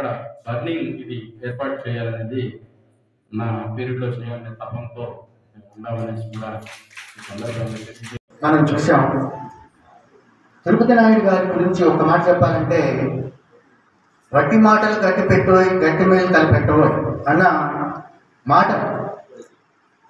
అక్కడ లర్నింగ్ ఇది ఏర్పాటు చేయాలనేది నా పీరియడ్లో చేయాలనే తపంతో ఉండాలనేసి కూడా ఈ సందర్భంగా మనం చూసాం. తిరుపతి నాయుడు గారి గురించి ఒక మాట చెప్పాలంటే, గట్టి మాటలు గట్టి పెట్టబోయి గట్టి మేలు కలిపెట్టబోయి అన్న మాట,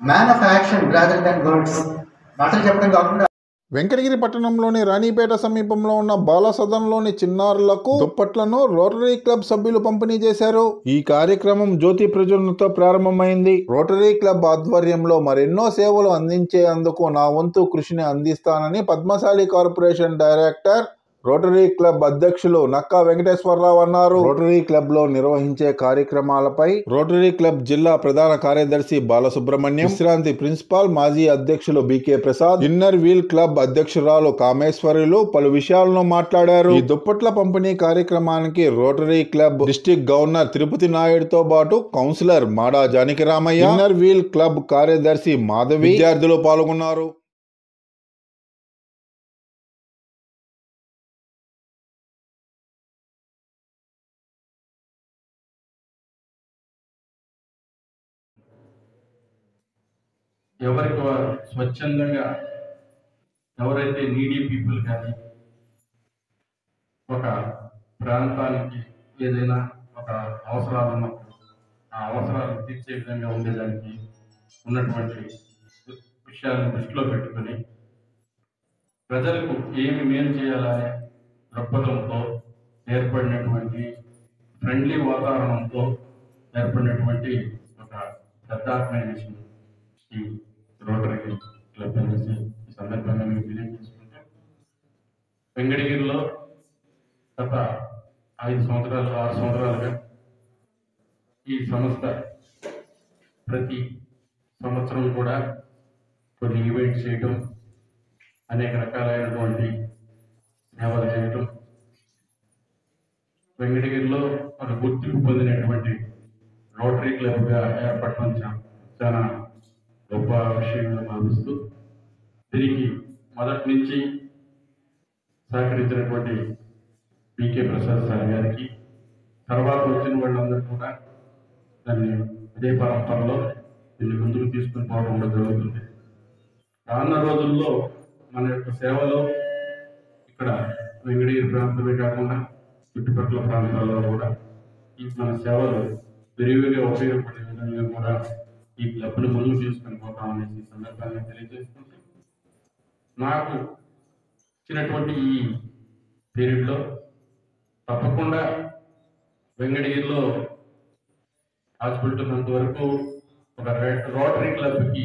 man of action rather than words. మాటలు చెప్పడం కాకుండా వెంకటగిరి పట్టణంలోని రాణిపేట సమీపంలో ఉన్న బాలసదన్లోని చిన్నారులకు దుప్పట్లను రోటరీ క్లబ్ సభ్యులు పంపిణీ చేశారు. ఈ కార్యక్రమం జ్యోతి ప్రజ్వలనతో ప్రారంభమైంది. రోటరీ క్లబ్ ఆధ్వర్యంలో మరెన్నో సేవలు అందించేందుకు నా వంతు కృషిని అందిస్తానని Padmashali corporation director, rotary club అధ్యక్షులు నక్కా వెంకటేశ్వరరావు అన్నారు. రోటరీ క్లబ్ లో నిర్వహించే కార్యక్రమాలపై రోటరీ క్లబ్ జిల్లా ప్రధాన కార్యదర్శి బాలసుబ్రహ్మణ్యం, విశ్రాంతి ప్రిన్సిపాల్, మాజీ అధ్యక్షులు BK Prasad, inner wheel club Kameswarulu కామేశ్వరులు పలు విషయాలను మాట్లాడారు. ఈ దుప్పట్ల పంపిణీ కార్యక్రమానికి rotary club district governor Tirupati నాయుడుతో పాటు councillor Mada Janakiramayya, inner wheel club కార్యదర్శి మాధవి, విద్యార్థులు పాల్గొన్నారు. ఎవరికి వారు స్వచ్ఛందంగా ఎవరైతే నీడీ పీపుల్ కానీ ఒక ప్రాంతానికి ఏదైనా ఒక అవసరాలు ఉన్నప్పుడు ఆ అవసరాలను తీర్చే విధంగా ఉండేదానికి ఉన్నటువంటి విషయాలను దృష్టిలో పెట్టుకొని ప్రజలకు ఏమి మేలు చేయాలనే దృక్పథంతో ఏర్పడినటువంటి ఫ్రెండ్లీ వాతావరణంతో ఏర్పడినటువంటి ఒక పెద్ద ఆర్గనైజేషన్ ఈ రోటరీ క్లబ్ అనేసి ఈ సందర్భంగా మేము తెలియజేసుకుంటాం. వెంకటగిరిలో గత 5 సంవత్సరాలు 6 సంవత్సరాలుగా ఈ సంస్థ ప్రతి సంవత్సరం కూడా కొన్ని ఈవెంట్స్ చేయటం, అనేక రకాలైనటువంటి సేవలు చేయటం, వెంకటగిరిలో ఒక గుర్తింపు పొందినటువంటి రోటరీ క్లబ్గా ఏర్పడటం చాలా గొప్ప విషయంగా భావిస్తూ, దీనికి మొదటి నుంచి సహకరించినటువంటి బికే ప్రసాద్ సార్ గారికి, తర్వాత వచ్చిన వాళ్ళందరూ కూడా దాన్ని అదే పరంపరలో దీన్ని ముందుకు తీసుకుని పోవడం జరుగుతుంది. రానున్న రోజుల్లో మన యొక్క సేవలో ఇక్కడ వెంకటగిరి ప్రాంతమే కాకుండా చుట్టుపక్కల ప్రాంతాల్లో కూడా ఈ మన సేవలు విరివిగా ఉపయోగపడే విధంగా కూడా ఈ క్లబ్ను ముందుకు తీసుకొని పోతామనేసి సందర్భంగా తెలియజేసుకుంటూ, నాకు ఇచ్చినటువంటి ఈ పీరియడ్లో తప్పకుండా వెంకటగిరిలో హాస్పిటల్ వరకు ఒక రోటరీ క్లబ్కి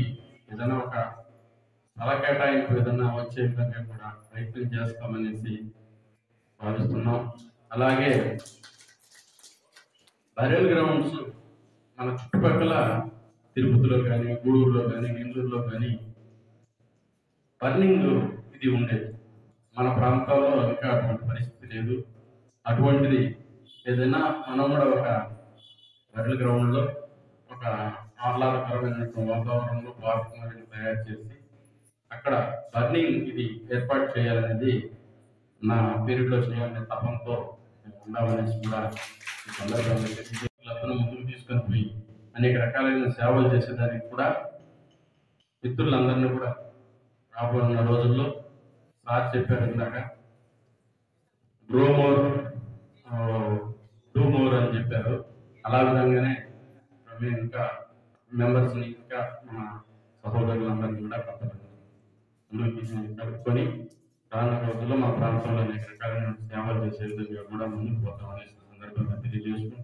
ఏదైనా ఒక స్థల కేటాయింపు ఏదైనా వచ్చే విధంగా కూడా ప్రయత్నం చేస్తామనేసి భావిస్తున్నాం. అలాగే బరియల్ గ్రౌండ్స్ మన చుట్టుపక్కల తిరుపతిలో కానీ, గూడూరులో కానీ, నెల్లూరులో కానీ బర్నింగ్ ఇది ఉండేది. మన ప్రాంతాల్లో ఇంకా అటువంటి పరిస్థితి లేదు. అటువంటిది ఏదైనా మనం కూడా ఒక బరియల్ గ్రౌండ్లో ఒక ఆహ్లాదకరమైనటువంటి వాతావరణంలో పార్కులను తయారు చేసి అక్కడ బర్నింగ్ ఇది ఏర్పాటు చేయాలనేది నా పీరియడ్లో చేయాలనే తపంతో ఉండాలనేసి కూడా ఈ సందర్భంగా క్లబ్ను ముందుకు తీసుకొని పోయి అనేక రకాలైన సేవలు చేసేదానికి కూడా మిత్రులందరినీ కూడా రాబోతున్న రోజుల్లో సార్ చెప్పారు ఇందాక గ్రో మోర్ డూ మోర్ అని చెప్పారు. అలా విధంగానే మేము ఇంకా మెంబర్స్ని ఇంకా మన సహోదరులందరినీ కూడా ముందుకు కలుపుకొని రానున్న రోజుల్లో మా ప్రాంతంలో అనేక రకాలైన సేవలు చేసే విధంగా కూడా ముందుకు పోతామనే సందర్భంగా తెలియజేసుకుంటూ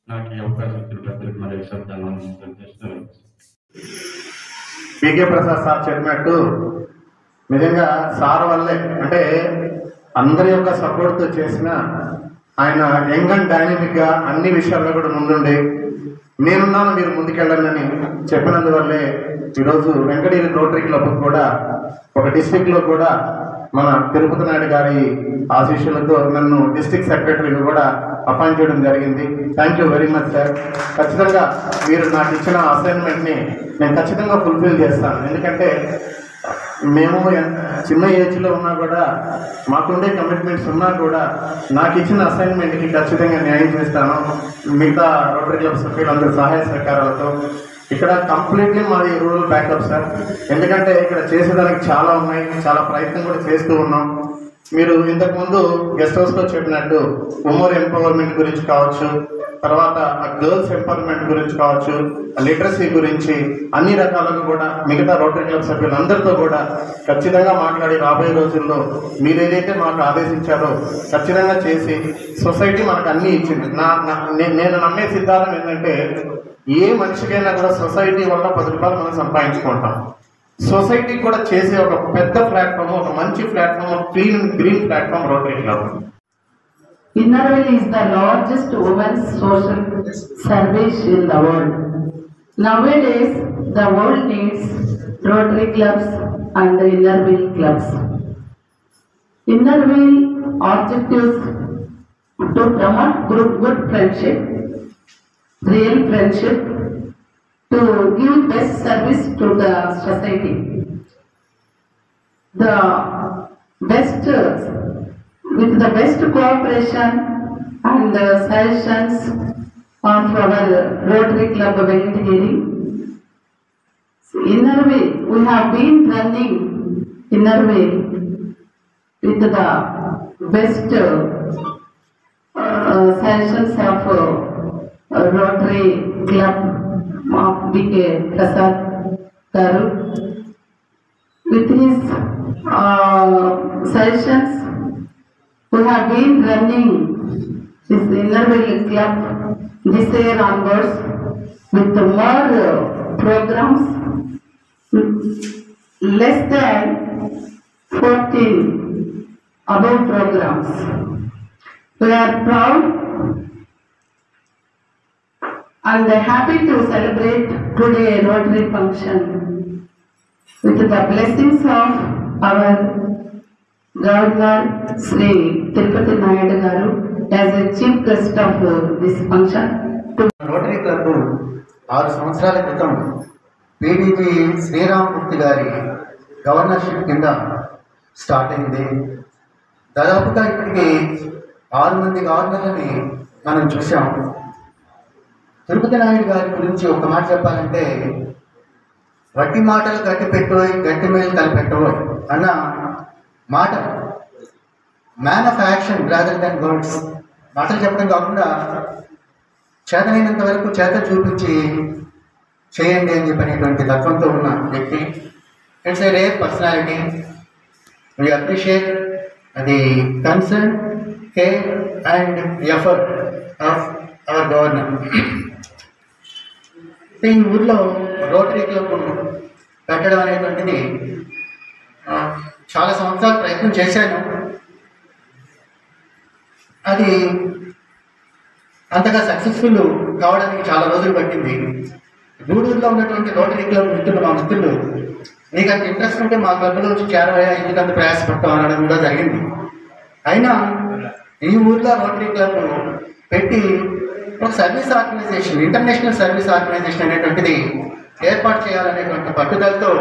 నాకు ఈ అవకాశం ఇచ్చినట్టు మరి ధన్యవాదాలు. బికే ప్రసాద్ సార్ చెప్పినట్టు నిజంగా సార్ వల్లే, అంటే అందరి యొక్క సపోర్ట్తో చేసిన ఆయన యంగ్ అండ్ డైనమిక్గా అన్ని విషయాల్లో కూడా ముందుండి నేనున్నాను మీరు ముందుకెళ్ళండి అని చెప్పినందువల్లే ఈరోజు వెంకటగిరి రోటరీ క్లబ్ కూడా ఒక డిస్ట్రిక్ట్లో కూడా మన తిరుపతి నాయుడు గారి ఆశీస్సులతో నన్ను డిస్ట్రిక్ట్ సెక్రటరీని కూడా అపాయింట్ చేయడం జరిగింది. Thank you very much sir. ఖచ్చితంగా మీరు నాకు ఇచ్చిన అసైన్మెంట్ని నేను ఖచ్చితంగా ఫుల్ఫిల్ చేస్తాను. ఎందుకంటే మేము చిన్న ఏజ్లో ఉన్నా కూడా మాకుండే కమిట్మెంట్స్ ఉన్నా కూడా నాకు ఇచ్చిన అసైన్మెంట్కి ఖచ్చితంగా న్యాయం చేస్తాను. మిగతా రోటరీ క్లబ్ సభ్యులందరూ సహాయ సహకారాలతో ఇక్కడ కంప్లీట్లీ మాది రూరల్ బ్యాకప్ సార్. ఎందుకంటే ఇక్కడ చేసేదానికి చాలా ఉన్నాయి, చాలా ప్రయత్నం కూడా చేస్తూ ఉన్నాం. మీరు ఇంతకుముందు గెస్ట్ హౌస్లో చెప్పినట్టు ఉమెన్ ఎంపవర్మెంట్ గురించి కావచ్చు, తర్వాత గర్ల్స్ ఎంపవర్మెంట్ గురించి కావచ్చు, లిటరసీ గురించి అన్ని రకాలుగా కూడా మిగతా రోటరీ క్లబ్ సభ్యులందరితో కూడా ఖచ్చితంగా మాట్లాడి రాబోయే రోజుల్లో మీరు ఏదైతే మాకు ఆదేశించారో ఖచ్చితంగా చేసి సొసైటీ మనకు అన్నీ ఇచ్చింది. నేను నమ్మే సిద్ధాంతం ఏంటంటే ఏ మనిషికైనా కూడా సొసైటీ వల్ల 10 రూపాయలు మనం సంపాదించుకుంటాం. సొసైటీ కూడా చేసే ఒక పెద్ద ప్లాట్ఫామ్, ఒక మంచి platform, clean green platform rotary club. Innerville is the largest women's social service in the world. Nowadays, the world needs Rotary clubs and the Innerville clubs. Innerville objectives to promote good friendship, real friendship, to give best service to the society. With the best cooperation and the suggestions of our Rotary Club of Venkatagiri, Innerville, we have been running Innerville with the best suggestions of Rotary Club of B.K. Prasad Garu. With his suggestions, we have been running this Innerville club this year onwards with more programs, less than 14 above programs. We are proud and happy to celebrate today Rotary function with the blessings of our Governor Sri Tirupati Nayudu Garu as a chief guest of this function. Rotary club 6 సంవత్సరాల క్రితం PDG Sriramamurthy గారి గవర్నర్షిప్ కింద start అయింది. దాదాపుగా ఇప్పటికి 6 మంది గవర్నర్లని మనం చూసాం. తిరుపతి నాయుడు గారి గురించి ఒక మాట చెప్పాలంటే, వట్టి మాటలు గట్టి పెట్టబోయి గట్టి మేలు కలిపెట్టబోయి అన్న మాట, man of action rather than words. మాటలు చెప్పడం కాకుండా చేతనైనంత వరకు చేత చూపించి చేయండి అని చెప్పనేటువంటి తత్వంతో ఉన్న వ్యక్తి. It's a rare personality. We appreciate the concern, care and effort of our governor. ఈ ఊర్లో రోటరీ క్లబ్ పెట్టడం అనేటువంటిది చాలా సంవత్సరాలు ప్రయత్నం చేశాను. అది అంతగా సక్సెస్ఫుల్ కావడానికి చాలా రోజులు పట్టింది. గూడూరులో ఉన్నటువంటి రోటరీ క్లబ్ మిత్రులు, మా మిత్రులు, నీకు అంత ఇంట్రెస్ట్ ఉంటే మా క్లబ్లో వచ్చి చేరవయా, ఎందుకంత ప్రయాసపడతాం అనడం కూడా జరిగింది. అయినా ఈ ఊర్లో రోటరీ క్లబ్ పెట్టి ఒక service organisation, international service organisation అనేటువంటిది ఏర్పాటు చేయాలనేటువంటి పట్టుదలతో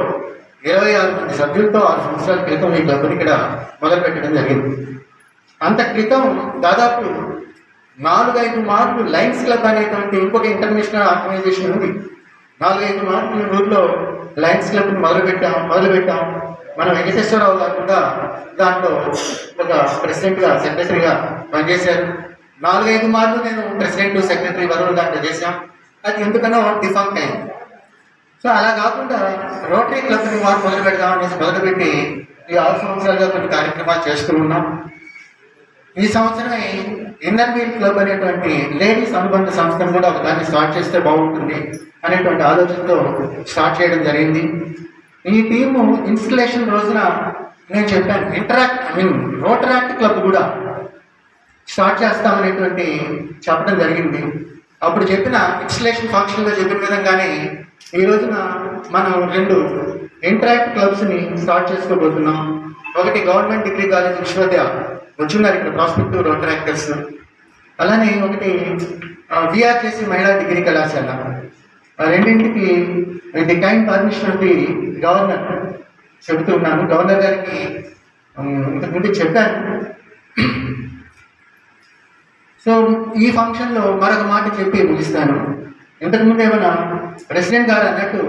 26 మంది సభ్యులతో 6 సంవత్సరాల క్రితం ఈ క్లబ్ని ఇక్కడ మొదలుపెట్టడం జరిగింది. అంత క్రితం దాదాపు 4-5 మార్లు లయన్స్ క్లబ్ అనేటువంటి ఇంకొక ఇంటర్నేషనల్ ఆర్గనైజేషన్ ఉంది. 4-5 మార్లు ఈ ఊర్లో లయన్స్ క్లబ్ని మొదలుపెట్టాం. మన వెంకటేశ్వరరావు గారు కూడా దాంట్లో ఒక ప్రెసిడెంట్గా, సెక్రటరీగా పనిచేశారు. 4-5 మార్లు నేను ప్రెసిడెంట్, సెక్రటరీ వరకు దాంట్లో చేశాం. అది ఎందుకనో డిఫంక్ట్ అయింది. సో అలా కాకుండా రోటరీ క్లబ్ని వారు మొదలు పెడదామనేసి మొదలుపెట్టి ఈ 6 సంవత్సరాలుగా కొన్ని కార్యక్రమాలు చేస్తూ ఉన్నాం. ఈ సంవత్సరమే ఇన్నర్వీల్ క్లబ్ అనేటువంటి లేడీస్ అనుబంధ సంస్థను కూడా ఒకదాన్ని స్టార్ట్ చేస్తే బాగుంటుంది అనేటువంటి ఆలోచనతో స్టార్ట్ చేయడం జరిగింది. ఈ టీము ఇన్స్టలేషన్ రోజున నేను చెప్పాను, రోటరాక్ట్ క్లబ్ కూడా స్టార్ట్ చేస్తామనేటువంటి చెప్పడం జరిగింది. అప్పుడు చెప్పిన ఇన్స్టలేషన్ ఫంక్షన్లో చెప్పిన విధంగానే ఈ రోజున మనం 2 ఇంటరాక్ట్ క్లబ్స్ని స్టార్ట్ చేసుకోబోతున్నాం. ఒకటి గవర్నమెంట్ డిగ్రీ కాలేజ్ విశ్వవిద్య వచ్చున్నారు ఇక్కడ ప్రాస్పెక్టివ్ రోటరాక్టర్స్, అలానే ఒకటి విఆర్జేసి మహిళా డిగ్రీ కళాశాల. రెండింటికి the kind permission of the governor చెబుతున్నాను. గవర్నర్ గారికి ఇంతకుముందు చెప్పాను. సో ఈ ఫంక్షన్లో మరొక మాట చెప్పి ముగిస్తాను. ఇంతకుముందు ఏమైనా ప్రెసిడెంట్ గారు అన్నట్టు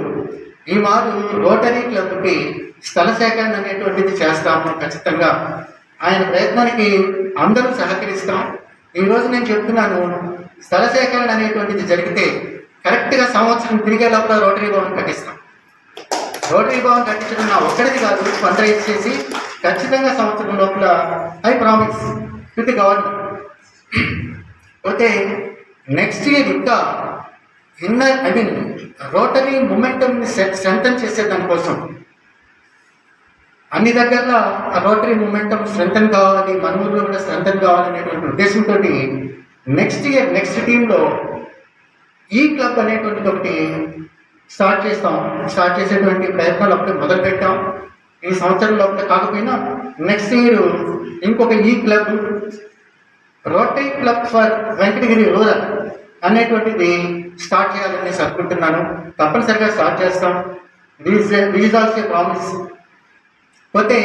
ఈ మారు రోటరీ క్లబ్కి స్థల సేకరణ అనేటువంటిది చేస్తాము ఖచ్చితంగా. ఆయన ప్రయత్నానికి అందరూ సహకరిస్తాం. ఈరోజు నేను చెప్తున్నాను, స్థల సేకరణ అనేటువంటిది జరిగితే కరెక్ట్గా సంవత్సరం తిరిగే లోపల రోటరీ భవన్ కట్టిస్తాం. రోటరీ భవన్ కట్టించడం నా ఒక్కడిది కాదు, ఫండ్ రైజ్ చేసి ఖచ్చితంగా సంవత్సరం లోపల I promise with government. Okay, next year ఇంకా రోటరీ మూమెంటంని స్ట్రెంథన్ చేసే దానికోసం అన్ని దగ్గరలో ఆ రోటరీ మూమెంటం స్ట్రెంథన్ కావాలి, మన ఊళ్ళో కూడా స్ట్రెంథన్ కావాలనేటువంటి ఉద్దేశంతో నెక్స్ట్ ఇయర్ నెక్స్ట్ టీంలో ఈ క్లబ్ అనేటువంటిది ఒకటి స్టార్ట్ చేసేటువంటి ప్రయత్నాలు అప్పుడే మొదలు పెట్టాం. ఈ సంవత్సరం లోపల కాకపోయినా నెక్స్ట్ ఇయర్ ఇంకొక ఈ club rotary club for Venkatagiri rural అనేటువంటిది స్టార్ట్ చేయాలని అనుకుంటున్నాను. తప్పనిసరిగా స్టార్ట్ చేస్తాం. This also promise. పోతే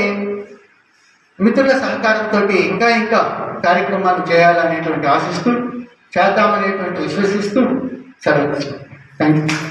మిత్రుల సహకారంతో ఇంకా కార్యక్రమాలు చేయాలనేటువంటి ఆశిస్తూ, చేద్దామనేటువంటి విశ్వసిస్తూ సెలవు. Thank you.